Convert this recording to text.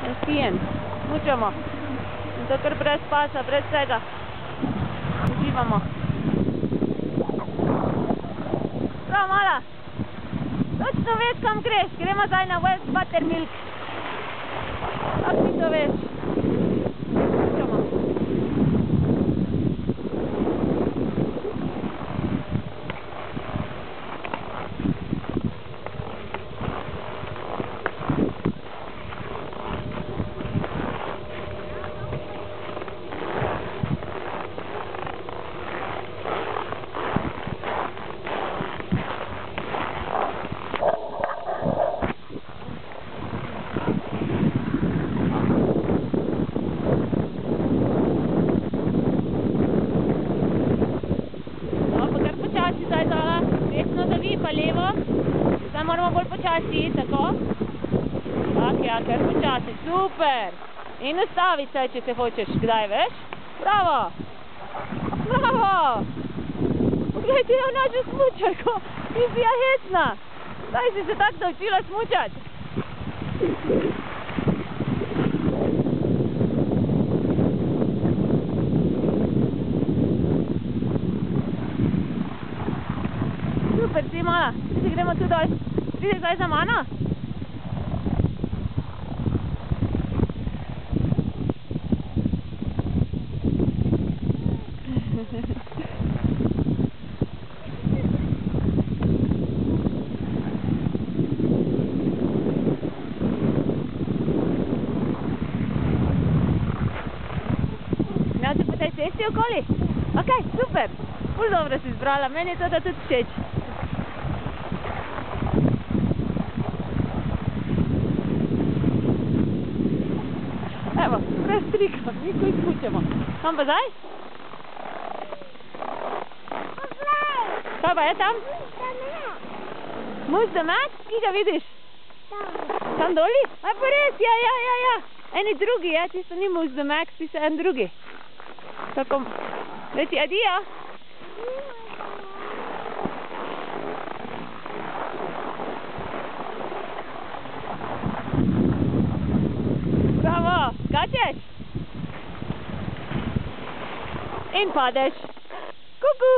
Spijen, smučamo. In to kar brez pasa, brez vsega. Uživamo. Prav, mala. Točno veš, kam greš. Gremo zdaj na Wells Buttermilk. Kako ti to veš? Smučamo. Zdaj Zala, desno zavi, pa levo. Zdaj moramo bolj počasi, tako. Tak, ja, kar počasi, super. In ustavi se, če se hočeš, kdaj, veš? Bravo! Bravo! Poglejte, je v našo smučarko, ti si ja hecna. Zdaj si se tako naučila smučati. Super, si mala. Si gremo tu dol. Pridi zdaj za mano. Smel se po tej cesti okoli? Ok, super. Ful dobro si izbrala. Meni je to tudi všeč. Evo, brez trika, mi ko izmučemo. Kam pa zdaj? Kaj pa je tam? Mus the Max? Ki ga vidiš? Tam doli? A pa res, ja. Eni drugi, ja, tisto ni Mus the Max, tisto en drugi. Tako, reči adijo. Bravo, skačeš? In padeš. Kuku.